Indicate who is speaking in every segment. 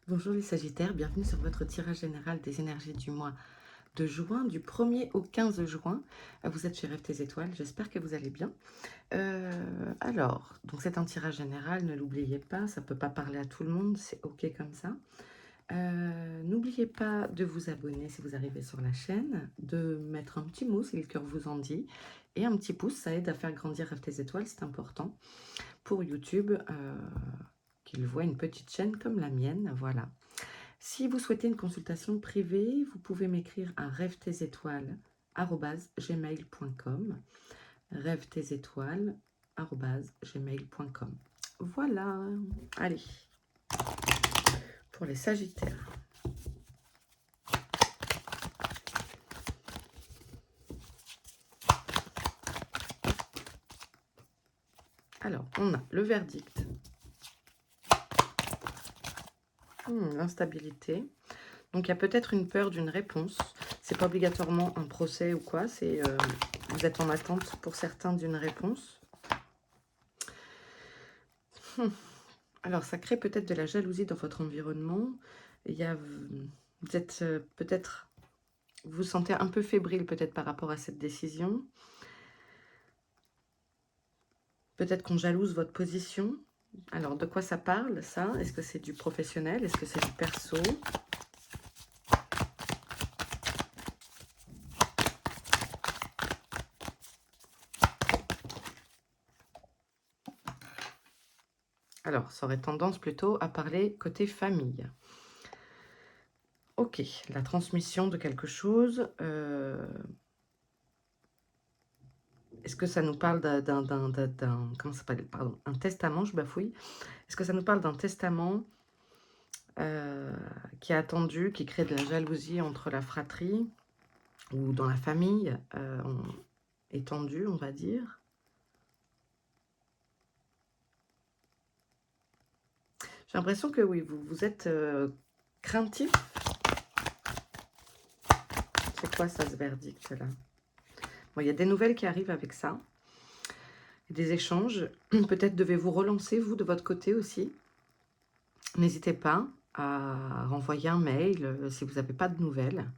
Speaker 1: Bonjour les Sagittaires, bienvenue sur votre tirage général des énergies du mois de juin, du 1er au 15 juin. Vous êtes chez Rêve tes étoiles, j'espère que vous allez bien. Donc c'est un tirage général, ne l'oubliez pas, ça ne peut pas parler à tout le monde, c'est ok comme ça. N'oubliez pas de vous abonner si vous arrivez sur la chaîne, de mettre un petit mot si le cœur vous en dit, et un petit pouce, ça aide à faire grandir Rêve tes étoiles, c'est important pour YouTube, qu'il voit une petite chaîne comme la mienne, voilà. Si vous souhaitez une consultation privée, vous pouvez m'écrire à rêvetesétoiles@gmail.com. rêvetesétoiles@gmail.com. Voilà. Allez, pour les Sagittaires. Alors, on a le verdict. L'instabilité. Donc, il y a peut-être une peur d'une réponse. C'est pas obligatoirement un procès ou quoi. C'est vous êtes en attente pour certains d'une réponse. Alors, ça crée peut-être de la jalousie dans votre environnement. Il y a, vous êtes peut-être, vous vous sentez un peu fébrile peut-être par rapport à cette décision. Peut-être qu'on jalouse votre position. Alors, de quoi ça parle, ça? Est-ce que c'est du professionnel? Est-ce que c'est du perso? Alors, ça aurait tendance plutôt à parler côté famille. Ok, la transmission de quelque chose. Est-ce que ça nous parle comment ça s'appelle? Pardon, un testament, je bafouille. Est-ce que ça nous parle d'un testament qui est attendu, qui crée de la jalousie entre la fratrie ou dans la famille étendue, on va dire? J'ai l'impression que oui, vous êtes craintif. C'est quoi ça, ce verdict-là? Bon, il y a des nouvelles qui arrivent avec ça. Des échanges. Peut-être devez-vous relancer, vous, de votre côté aussi. N'hésitez pas à renvoyer un mail si vous n'avez pas de nouvelles.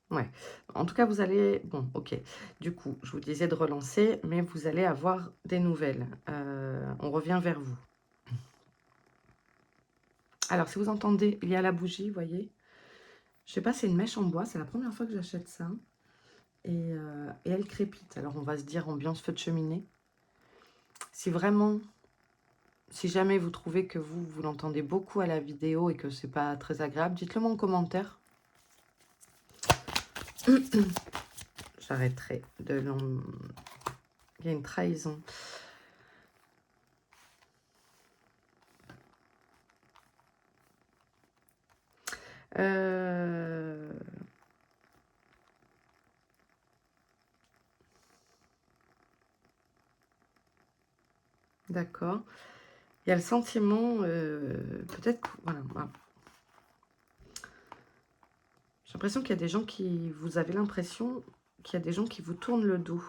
Speaker 1: Ouais. En tout cas, vous allez... Bon, ok. Du coup, je vous disais de relancer, mais vous allez avoir des nouvelles. On revient vers vous. Alors, si vous entendez, il y a la bougie, vous voyez. Je sais pas, c'est une mèche en bois. C'est la première fois que j'achète ça. Et elle crépite. Alors, on va se dire ambiance feu de cheminée. Si vraiment... Si jamais vous trouvez que vous l'entendez beaucoup à la vidéo et que c'est pas très agréable, dites-le moi en commentaire. J'arrêterai de... Il y a une trahison. D'accord. Il y a le sentiment, peut-être... Voilà. J'ai l'impression qu'il y a des gens qui... Vous avez l'impression qu'il y a des gens qui vous tournent le dos.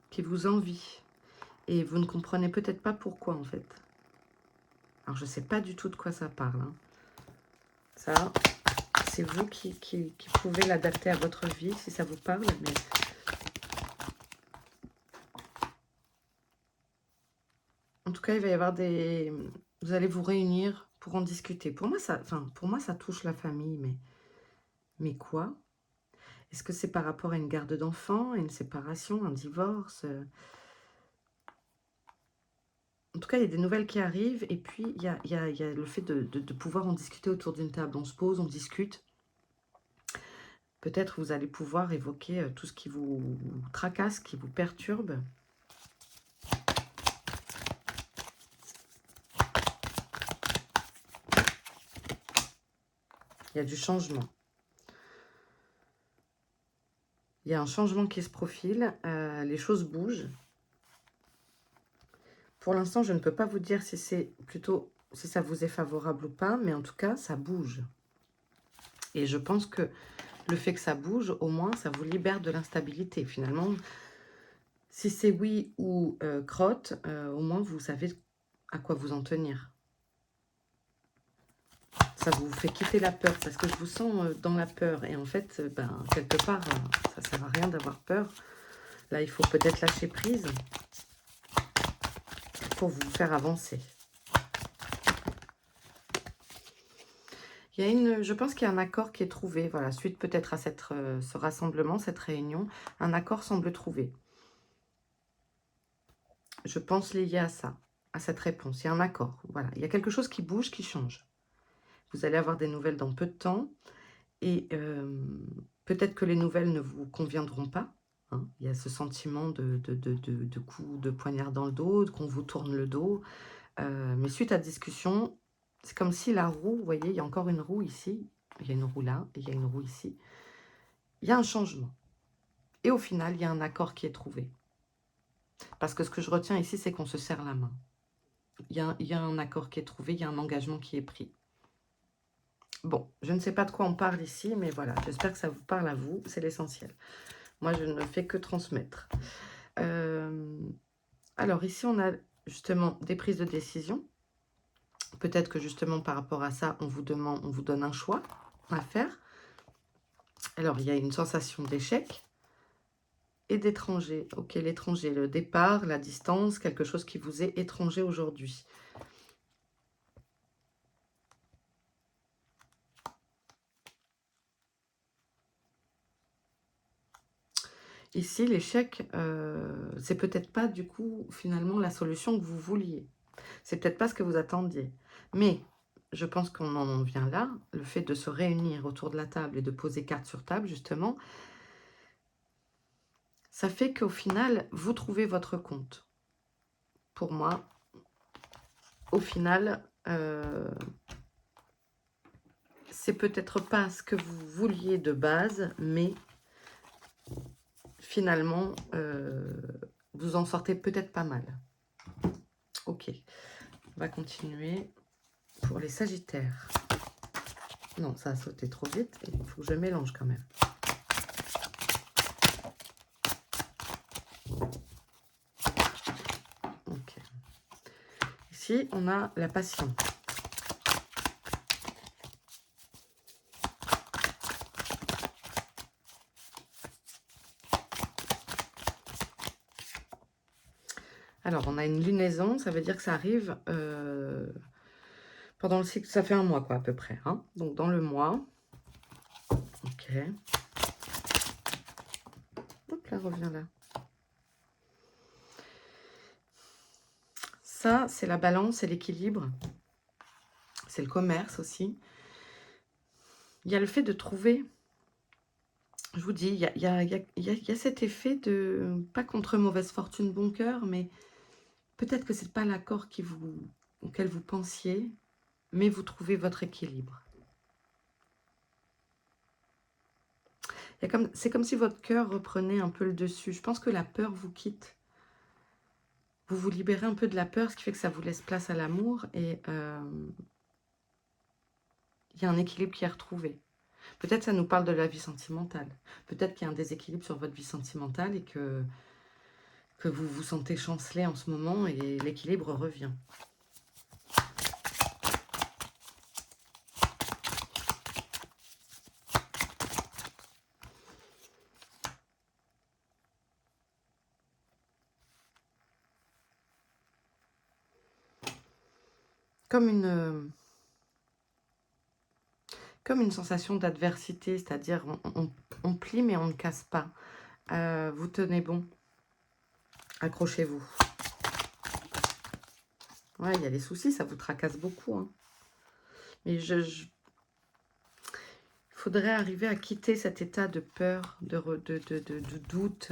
Speaker 1: Qui vous envient. Et vous ne comprenez peut-être pas pourquoi, en fait. Alors, je ne sais pas du tout de quoi ça parle. Hein. Ça, c'est vous qui pouvez l'adapter à votre vie, si ça vous parle. Mais... En tout cas, il va y avoir des... Vous allez vous réunir pour en discuter. Pour moi, ça touche la famille, mais quoi? Est-ce que c'est par rapport à une garde d'enfants, à une séparation, un divorce? En tout cas, il y a des nouvelles qui arrivent. Et puis, il y a le fait de pouvoir en discuter autour d'une table. On se pose, on discute. Peut-être vous allez pouvoir évoquer tout ce qui vous tracasse, qui vous perturbe. Il y a du changement. Il y a un changement qui se profile. Les choses bougent. Pour l'instant, je ne peux pas vous dire si c'est plutôt, si ça vous est favorable ou pas, mais en tout cas, ça bouge. Et je pense que le fait que ça bouge, au moins, ça vous libère de l'instabilité. Finalement, si c'est oui ou crotte, au moins, vous savez à quoi vous en tenir. Ça vous fait quitter la peur, parce que je vous sens dans la peur. Et en fait, ben, quelque part, ça ne sert à rien d'avoir peur. Là, il faut peut-être lâcher prise pour vous faire avancer. Il y a je pense qu'il y a un accord qui est trouvé. Voilà, suite peut-être à ce rassemblement, cette réunion, un accord semble trouvé. Je pense lié à ça, à cette réponse. Il y a un accord. Voilà, il y a quelque chose qui bouge, qui change. Vous allez avoir des nouvelles dans peu de temps. Et peut-être que les nouvelles ne vous conviendront pas. Hein. Il y a ce sentiment de coup de poignard dans le dos, qu'on vous tourne le dos. Mais suite à discussion, c'est comme si la roue, vous voyez, il y a encore une roue ici. Il y a une roue là, et il y a une roue ici. Il y a un changement. Et au final, il y a un accord qui est trouvé. Parce que ce que je retiens ici, c'est qu'on se serre la main. Il y a un accord qui est trouvé, il y a un engagement qui est pris. Bon, je ne sais pas de quoi on parle ici, mais voilà, j'espère que ça vous parle à vous, c'est l'essentiel. Moi, je ne fais que transmettre. Alors ici, on a justement des prises de décision. Peut-être que justement par rapport à ça, on vous donne un choix à faire. Alors, il y a une sensation d'échec et d'étranger. Ok, l'étranger, le départ, la distance, quelque chose qui vous est étranger aujourd'hui. Ici, l'échec, c'est peut-être pas du coup finalement la solution que vous vouliez. C'est peut-être pas ce que vous attendiez. Mais je pense qu'on en vient là. Le fait de se réunir autour de la table et de poser carte sur table, justement, ça fait qu'au final, vous trouvez votre compte. Pour moi, au final, c'est peut-être pas ce que vous vouliez de base, mais finalement, vous en sortez peut-être pas mal. Ok, on va continuer pour les Sagittaires. Non, ça a sauté trop vite, il faut que je mélange quand même. Ok. Ici, on a la passion. Alors, on a une lunaison, ça veut dire que ça arrive pendant le cycle, ça fait un mois, quoi, à peu près. Hein. Donc, dans le mois. Ok. Hop là, reviens là. Ça, c'est la balance et l'équilibre. C'est le commerce aussi. Il y a le fait de trouver, je vous dis, il y a cet effet de, pas contre mauvaise fortune, bon cœur, mais peut-être que ce n'est pas l'accord auquel vous pensiez, mais vous trouvez votre équilibre. C'est comme si votre cœur reprenait un peu le dessus. Je pense que la peur vous quitte. Vous vous libérez un peu de la peur, ce qui fait que ça vous laisse place à l'amour. Et il y a un équilibre qui est retrouvé. Peut-être ça nous parle de la vie sentimentale. Peut-être qu'il y a un déséquilibre sur votre vie sentimentale et que vous vous sentez chancelé en ce moment et l'équilibre revient. Comme une sensation d'adversité, c'est-à-dire on plie mais on ne casse pas. Vous tenez bon. Accrochez-vous. Ouais, il y a des soucis, ça vous tracasse beaucoup. Hein. Mais il faudrait arriver à quitter cet état de peur, de doute.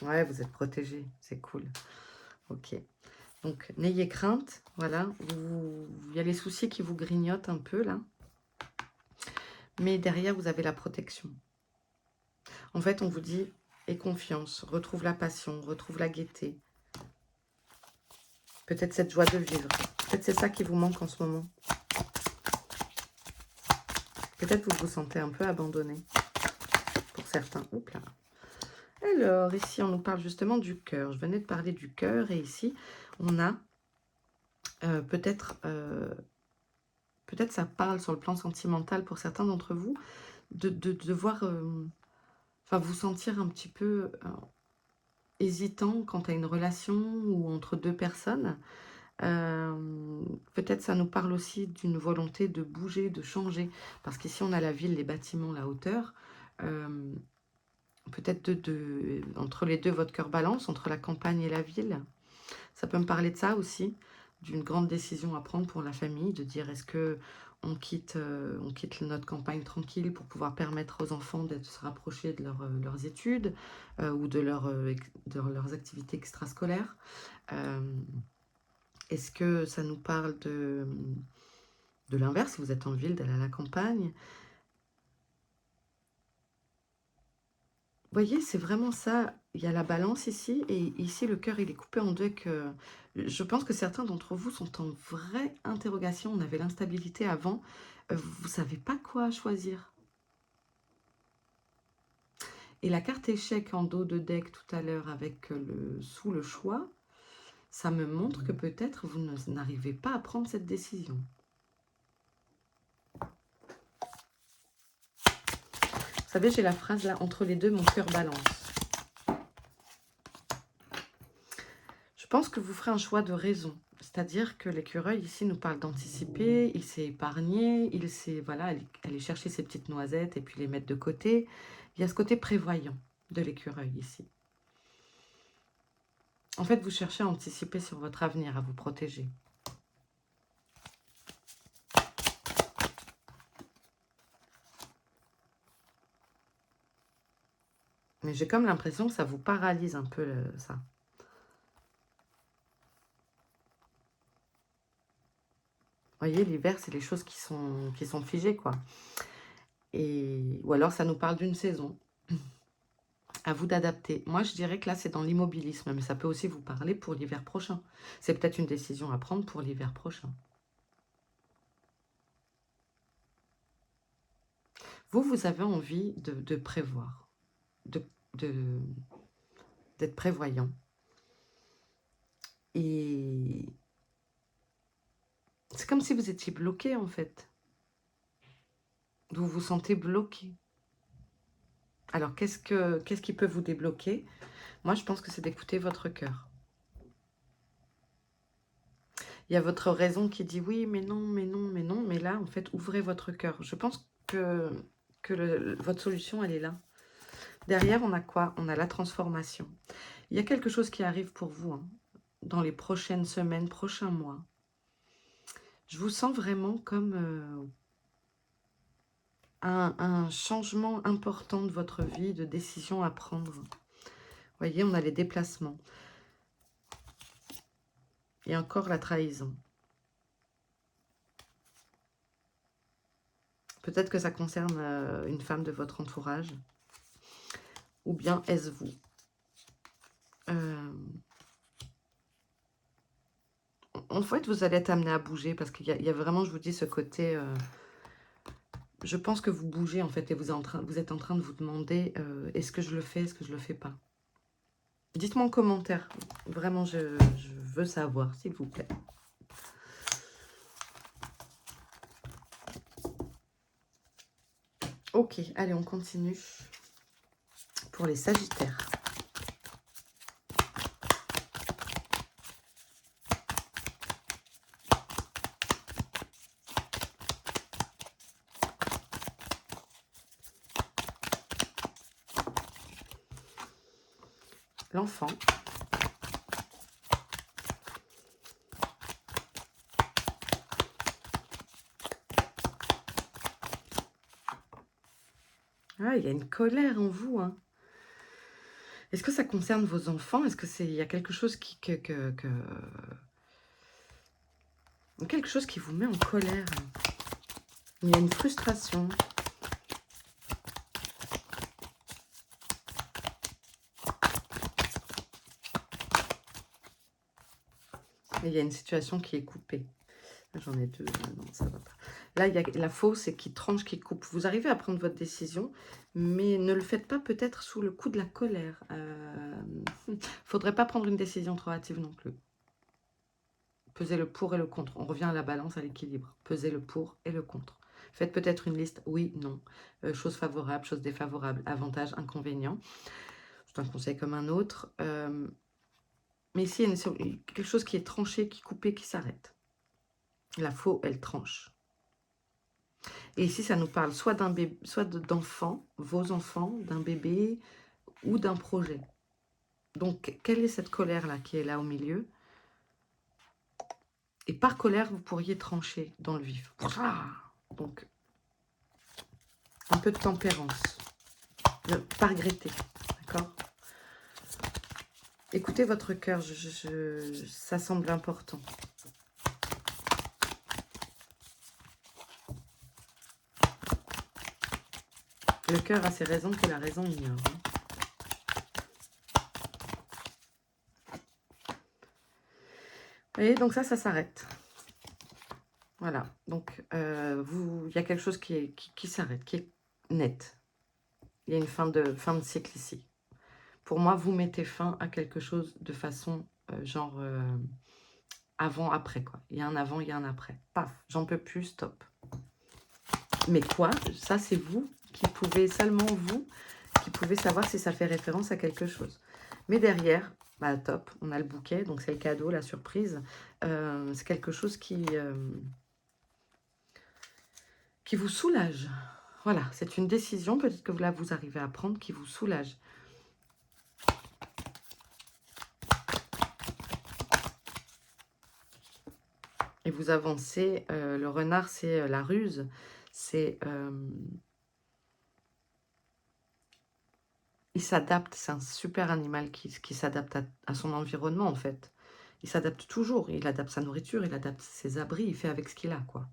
Speaker 1: Ouais, vous êtes protégé, c'est cool. Ok. Donc, n'ayez crainte, voilà. Il y a les soucis qui vous grignotent un peu, là. Mais derrière, vous avez la protection. En fait, on vous dit, aie confiance, retrouve la passion, retrouve la gaieté. Peut-être cette joie de vivre. Peut-être c'est ça qui vous manque en ce moment. Peut-être vous vous sentez un peu abandonné. Pour certains. Oups là. Alors, ici, on nous parle justement du cœur. Je venais de parler du cœur. Et ici, on a peut-être ça parle sur le plan sentimental pour certains d'entre vous, de devoir vous sentir un petit peu hésitant quant à une relation ou entre deux personnes. Peut-être ça nous parle aussi d'une volonté de bouger, de changer. Parce qu'ici, on a la ville, les bâtiments, la hauteur. Peut-être entre les deux, votre cœur balance, entre la campagne et la ville. Ça peut me parler de ça aussi, d'une grande décision à prendre pour la famille, de dire est-ce que on quitte notre campagne tranquille pour pouvoir permettre aux enfants de se rapprocher de leurs études ou de leurs activités extrascolaires. Est-ce que ça nous parle de l'inverse, si vous êtes en ville, d'aller à la campagne? Vous voyez, c'est vraiment ça. Il y a la balance ici, et ici, le cœur, il est coupé en deux. Je pense que certains d'entre vous sont en vraie interrogation. On avait l'instabilité avant. Vous ne savez pas quoi choisir. Et la carte échec en dos de deck tout à l'heure avec sous le choix, ça me montre que peut-être vous n'arrivez pas à prendre cette décision. Vous savez, j'ai la phrase là, entre les deux, mon cœur balance. Je pense que vous ferez un choix de raison. C'est-à-dire que l'écureuil ici nous parle d'anticiper, il s'est épargné, il sait voilà, aller chercher ses petites noisettes et puis les mettre de côté. Il y a ce côté prévoyant de l'écureuil ici. En fait, vous cherchez à anticiper sur votre avenir, à vous protéger. Mais j'ai comme l'impression que ça vous paralyse un peu, ça. Vous voyez, l'hiver, c'est les choses qui sont figées, quoi. Ou alors, ça nous parle d'une saison. À vous d'adapter. Moi, je dirais que là, c'est dans l'immobilisme, mais ça peut aussi vous parler pour l'hiver prochain. C'est peut-être une décision à prendre pour l'hiver prochain. Vous avez envie de prévoir, d'être prévoyant. Et c'est comme si vous étiez bloqué, en fait. Vous vous sentez bloqué. Alors, qu'est-ce qui peut vous débloquer? Moi, je pense que c'est d'écouter votre cœur. Il y a votre raison qui dit oui, mais non, mais non, mais non. Mais là, en fait, ouvrez votre cœur. Je pense que votre solution, elle est là. Derrière, on a quoi? On a la transformation. Il y a quelque chose qui arrive pour vous hein, dans les prochaines semaines, prochains mois. Je vous sens vraiment comme un changement important de votre vie, de décision à prendre. Vous voyez, on a les déplacements. Et encore la trahison. Peut-être que ça concerne une femme de votre entourage. Ou bien est-ce vous? En fait, vous allez être amené à bouger parce qu'il y a vraiment, je vous dis, ce côté... je pense que vous bougez en fait et vous êtes en train de vous demander est-ce que je le fais, est-ce que je le fais pas? Dites-moi en commentaire. Vraiment, je veux savoir, s'il vous plaît. Ok, allez, on continue pour les Sagittaires. L'enfant. Ah, il y a une colère en vous. Hein. Est-ce que ça concerne vos enfants? Est-ce que il y a quelque chose quelque chose qui vous met en colère? Il y a une frustration. Et il y a une situation qui est coupée. J'en ai deux. Non, ça va pas. Là, il y a la fausse et qui tranche, qui coupe. Vous arrivez à prendre votre décision, mais ne le faites pas peut-être sous le coup de la colère. Faudrait pas prendre une décision trop hâtive non plus. Pesez le pour et le contre. On revient à la balance, à l'équilibre. Pesez le pour et le contre. Faites peut-être une liste, oui, non. Choses favorables, choses défavorables, avantages, inconvénients. C'est un conseil comme un autre. Mais ici, il y a quelque chose qui est tranché, qui est coupé, qui s'arrête. La faux, elle tranche. Et ici, ça nous parle soit d'un bébé, soit d'enfants, vos enfants, d'un bébé ou d'un projet. Donc, quelle est cette colère-là qui est là au milieu? Et par colère, vous pourriez trancher dans le vif. Donc, un peu de tempérance. Ne pas regretter, d'accord? Écoutez votre cœur, ça semble important. Le cœur a ses raisons que la raison ignore. Vous voyez, donc ça s'arrête. Voilà, donc il y a quelque chose qui s'arrête, qui est net. Il y a une fin de cycle ici. Pour moi, vous mettez fin à quelque chose de façon genre avant-après, quoi. Il y a un avant, il y a un après. Paf, j'en peux plus, stop. Mais quoi? Ça, c'est vous qui pouvez, seulement vous, qui pouvez savoir si ça fait référence à quelque chose. Mais derrière, bah top, on a le bouquet, donc c'est le cadeau, la surprise. C'est quelque chose qui vous soulage. Voilà, c'est une décision, peut-être que là, vous arrivez à prendre, qui vous soulage. Et vous avancez, le renard, c'est la ruse, c'est... il s'adapte, c'est un super animal qui s'adapte à son environnement, en fait. Il s'adapte toujours, il adapte sa nourriture, il adapte ses abris, il fait avec ce qu'il a, quoi.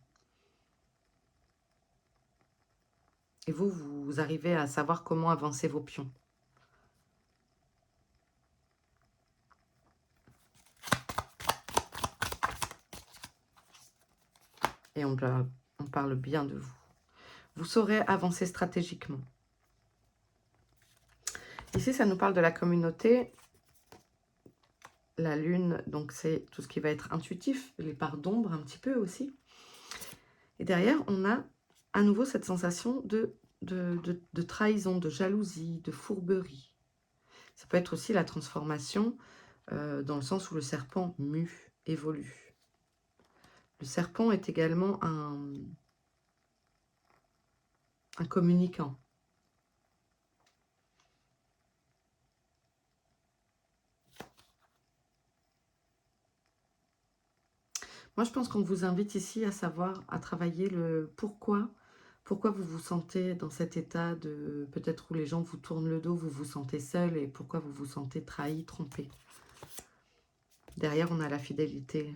Speaker 1: Et vous arrivez à savoir comment avancer vos pions. Et on parle bien de vous. Vous saurez avancer stratégiquement. Ici, ça nous parle de la communauté. La lune, donc c'est tout ce qui va être intuitif, les parts d'ombre un petit peu aussi. Et derrière, on a à nouveau cette sensation de trahison, de jalousie, de fourberie. Ça peut être aussi la transformation dans le sens où le serpent mue, évolue. Le serpent est également un communicant. Moi, je pense qu'on vous invite ici à savoir, à travailler le pourquoi. Pourquoi vous vous sentez dans cet état de peut-être où les gens vous tournent le dos, vous vous sentez seul et pourquoi vous vous sentez trahi, trompé. Derrière, on a la fidélité.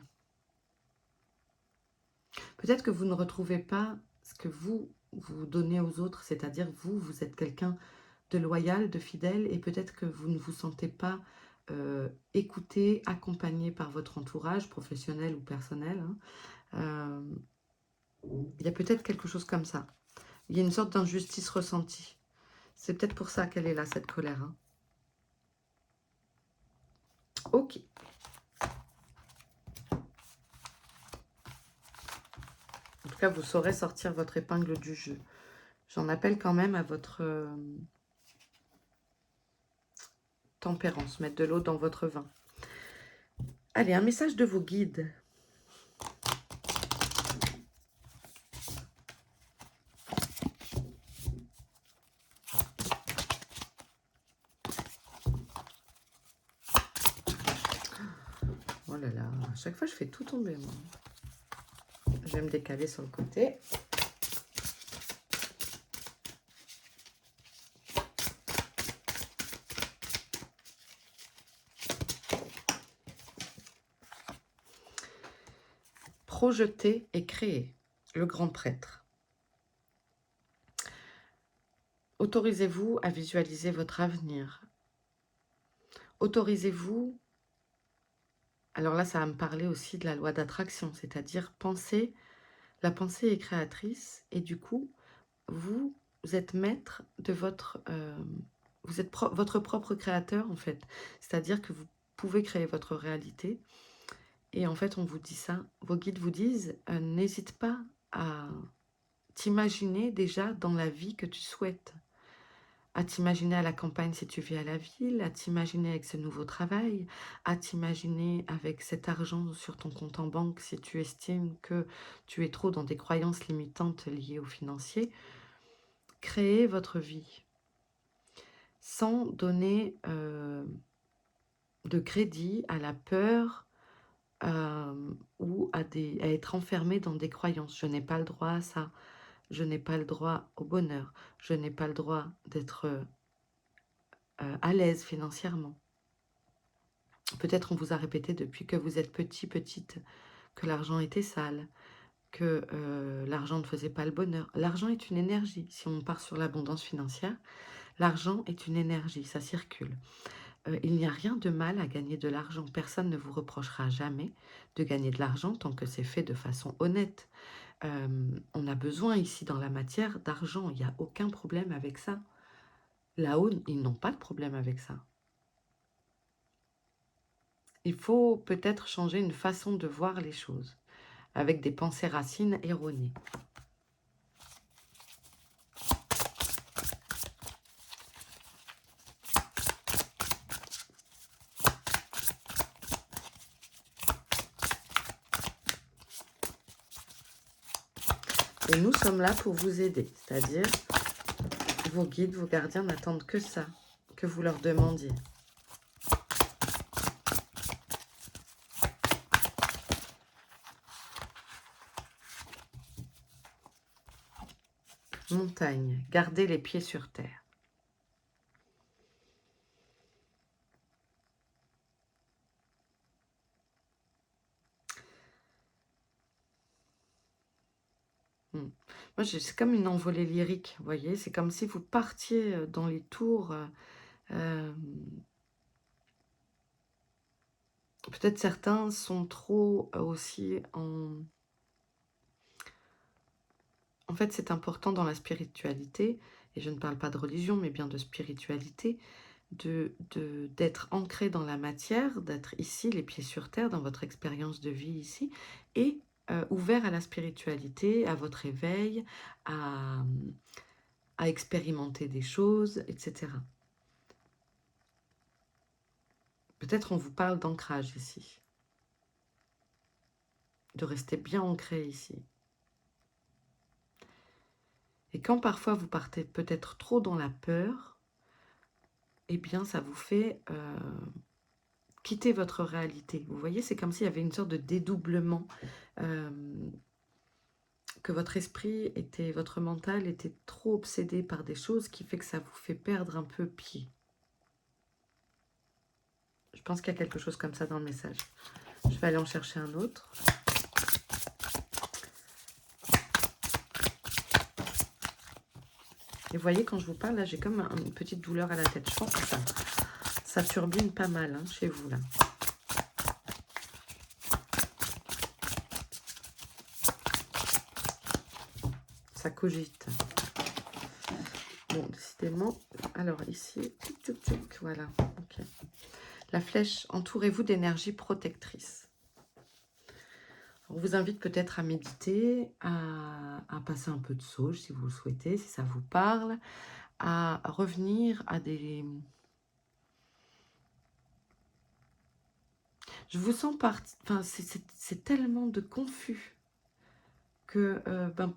Speaker 1: Peut-être que vous ne retrouvez pas ce que vous donnez aux autres, c'est-à-dire vous êtes quelqu'un de loyal, de fidèle, et peut-être que vous ne vous sentez pas écouté, accompagné par votre entourage, professionnel ou personnel. Hein. Il y a peut-être quelque chose comme ça. Il y a une sorte d'injustice ressentie. C'est peut-être pour ça qu'elle est là, cette colère. Hein. Ok. En tout cas, vous saurez sortir votre épingle du jeu. J'en appelle quand même à votre tempérance. Mettre de l'eau dans votre vin. Allez, un message de vos guides. Oh là là, à chaque fois je fais tout tomber, moi. Je vais me décaler sur le côté. projeter et créer. Le grand prêtre. Autorisez-vous à visualiser votre avenir. Autorisez-vous, alors là ça va me parler aussi de la loi d'attraction, c'est-à-dire penser, la pensée est créatrice et du coup, vous êtes maître de votre... vous êtes votre propre créateur en fait, c'est-à-dire que vous pouvez créer votre réalité et en fait on vous dit ça, vos guides vous disent n'hésite pas à t'imaginer déjà dans la vie que tu souhaites, à t'imaginer à la campagne si tu vis à la ville, à t'imaginer avec ce nouveau travail, à t'imaginer avec cet argent sur ton compte en banque si tu estimes que tu es trop dans des croyances limitantes liées au financier. Créez votre vie sans donner de crédit à la peur ou à être enfermé dans des croyances. Je n'ai pas le droit à ça, je n'ai pas le droit au bonheur, je n'ai pas le droit d'être à l'aise financièrement. Peut-être on vous a répété depuis que vous êtes petit, petite, que l'argent était sale, que l'argent ne faisait pas le bonheur. L'argent est une énergie. Si on part sur l'abondance financière, l'argent est une énergie, ça circule. Il n'y a rien de mal à gagner de l'argent. Personne ne vous reprochera jamais de gagner de l'argent tant que c'est fait de façon honnête. On a besoin ici dans la matière d'argent. Il n'y a aucun problème avec ça. Là-haut, ils n'ont pas de problème avec ça. Il faut peut-être changer une façon de voir les choses, avec des pensées racines erronées. Et nous sommes là pour vous aider, c'est-à-dire vos guides, vos gardiens n'attendent que ça, que vous leur demandiez. Montagne, gardez les pieds sur terre. Moi, c'est comme une envolée lyrique, vous voyez. C'est comme si vous partiez dans les tours. Peut-être certains sont trop aussi en... En fait, c'est important dans la spiritualité, et je ne parle pas de religion, mais bien de spiritualité, d'être ancré dans la matière, d'être ici, les pieds sur terre, dans votre expérience de vie ici, et ouvert à la spiritualité, à votre éveil, à expérimenter des choses, etc. Peut-être on vous parle d'ancrage ici, de rester bien ancré ici. Et quand parfois vous partez peut-être trop dans la peur, eh bien ça vous fait quitter votre réalité. Vous voyez, c'est comme s'il y avait une sorte de dédoublement, que votre esprit était, votre mental était trop obsédé par des choses qui fait que ça vous fait perdre un peu pied. Je pense qu'il y a quelque chose comme ça dans le message. Je vais aller en chercher un autre. Et vous voyez, quand je vous parle, là, j'ai comme une petite douleur à la tête. Je pense que ça turbine pas mal hein, chez vous, là. Ça cogite. Bon, décidément. Alors, ici, voilà. Ok. La flèche, entourez-vous d'énergie protectrice. On vous invite peut-être à méditer, à passer un peu de sauge si vous le souhaitez, si ça vous parle, à revenir à des... Je vous sens partie... Enfin, c'est tellement de confus que ben,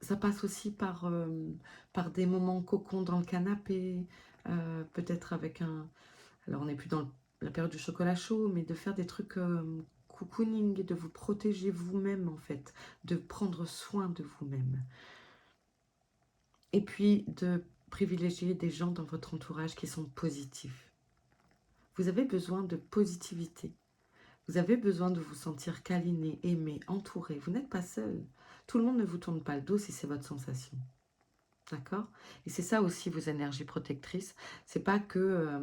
Speaker 1: ça passe aussi par des moments cocon dans le canapé, peut-être avec un... Alors, on n'est plus dans la période du chocolat chaud, mais de faire des trucs cocooning, de vous protéger vous-même, en fait, de prendre soin de vous-même. Et puis, de privilégier des gens dans votre entourage qui sont positifs. Vous avez besoin de positivité. Vous avez besoin de vous sentir câliné, aimé, entouré. Vous n'êtes pas seul. Tout le monde ne vous tourne pas le dos si c'est votre sensation. D'accord? Et c'est ça aussi vos énergies protectrices. C'est pas que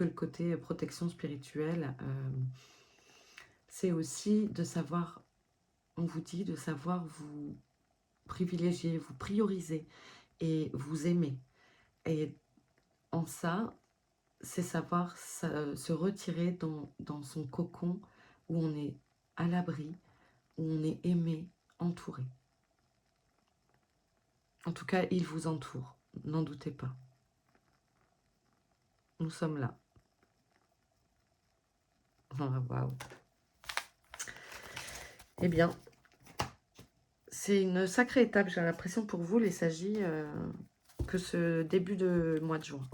Speaker 1: le côté protection spirituelle. C'est aussi de savoir, on vous dit, de savoir vous privilégier, vous prioriser et vous aimer. Et en ça, c'est savoir se retirer dans son cocon où on est à l'abri, où on est aimé, entouré. En tout cas, il vous entoure, n'en doutez pas. Nous sommes là. Ah, waouh. Eh bien, c'est une sacrée étape, j'ai l'impression pour vous, les Sagis, que ce début de mois de juin.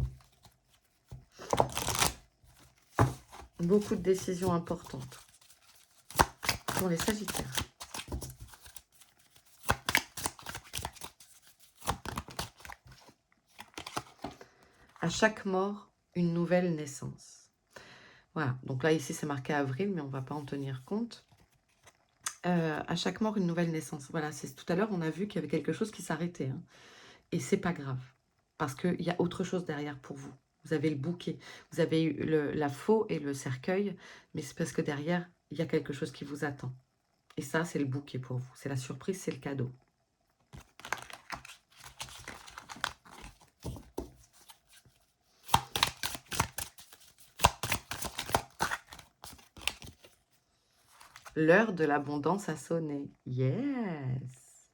Speaker 1: Beaucoup de décisions importantes pour les Sagittaires. À chaque mort, une nouvelle naissance. Voilà, donc là, ici, c'est marqué avril, mais on ne va pas en tenir compte. À chaque mort, une nouvelle naissance. Voilà, tout à l'heure, on a vu qu'il y avait quelque chose qui s'arrêtait. Hein, et c'est pas grave, parce qu'il y a autre chose derrière pour vous. Vous avez le bouquet, vous avez eu la faux et le cercueil, mais c'est parce que derrière, il y a quelque chose qui vous attend. Et ça, c'est le bouquet pour vous. C'est la surprise, c'est le cadeau. L'heure de l'abondance a sonné. Yes!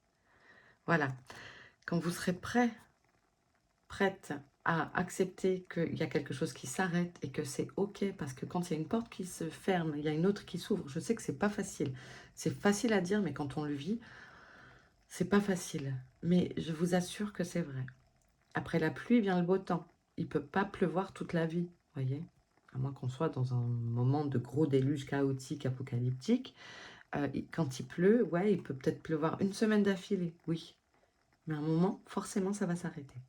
Speaker 1: Voilà. Quand vous serez prête à accepter qu'il y a quelque chose qui s'arrête et que c'est OK, parce que quand il y a une porte qui se ferme, il y a une autre qui s'ouvre. Je sais que c'est pas facile. C'est facile à dire, mais quand on le vit, c'est pas facile. Mais je vous assure que c'est vrai. Après la pluie vient le beau temps. Il peut pas pleuvoir toute la vie, voyez? À moins qu'on soit dans un moment de gros déluge chaotique, apocalyptique. Quand il pleut, ouais, il peut peut-être pleuvoir une semaine d'affilée, oui. Mais à un moment, forcément, ça va s'arrêter.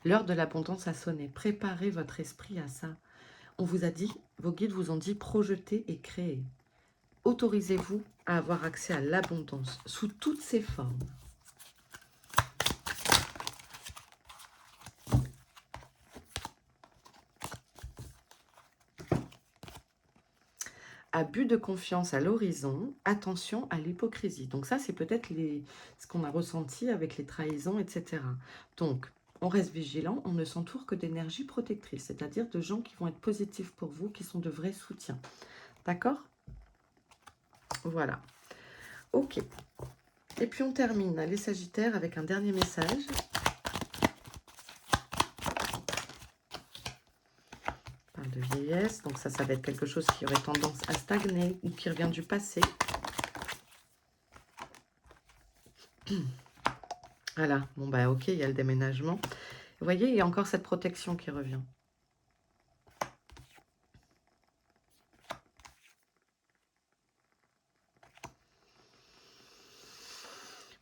Speaker 1: L'heure de l'abondance a sonné. Préparez votre esprit à ça. On vous a dit, vos guides vous ont dit, projetez et créez. Autorisez-vous à avoir accès à l'abondance sous toutes ses formes. Abus de confiance à l'horizon, attention à l'hypocrisie. Donc ça, c'est peut-être ce qu'on a ressenti avec les trahisons, etc. Donc, on reste vigilant, on ne s'entoure que d'énergie protectrice, c'est-à-dire de gens qui vont être positifs pour vous, qui sont de vrais soutiens. D'accord? Voilà. Ok. Et puis on termine, les Sagittaires, avec un dernier message. On parle de vieillesse, donc ça va être quelque chose qui aurait tendance à stagner ou qui revient du passé. Voilà, bon bah ok, il y a le déménagement. Vous voyez, il y a encore cette protection qui revient.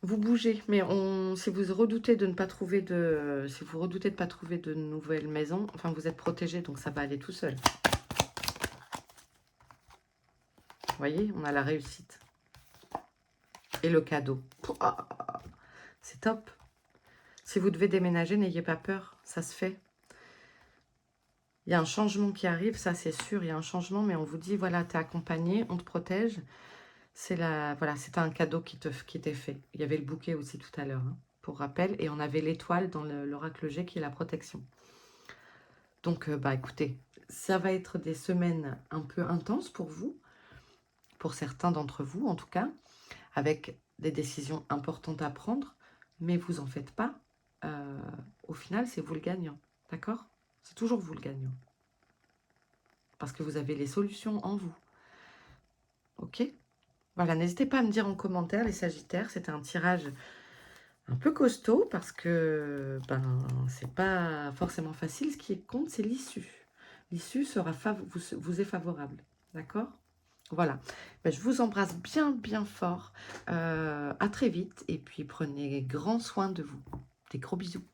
Speaker 1: Vous bougez, mais si vous redoutez de ne pas trouver de nouvelles maisons, enfin vous êtes protégé, donc ça va aller tout seul. Vous voyez, on a la réussite. Et le cadeau. C'est top. Si vous devez déménager, n'ayez pas peur, ça se fait. Il y a un changement qui arrive, ça c'est sûr, il y a un changement, mais on vous dit, voilà, tu es accompagné, on te protège. Voilà, c'était un cadeau qui t'est fait. Il y avait le bouquet aussi tout à l'heure, hein, pour rappel, et on avait l'étoile dans l'oracle G qui est la protection. Donc, bah écoutez, ça va être des semaines un peu intenses pour vous, pour certains d'entre vous en tout cas, avec des décisions importantes à prendre, mais vous en faites pas. Au final, c'est vous le gagnant, d'accord? C'est toujours vous le gagnant. Parce que vous avez les solutions en vous. Ok? Voilà, n'hésitez pas à me dire en commentaire, les Sagittaires, c'était un tirage un peu costaud parce que c'est pas forcément facile. Ce qui compte, c'est l'issue. L'issue sera vous est favorable. D'accord? Voilà. Ben, je vous embrasse bien, bien fort. À très vite. Et puis, prenez grand soin de vous. Des gros bisous.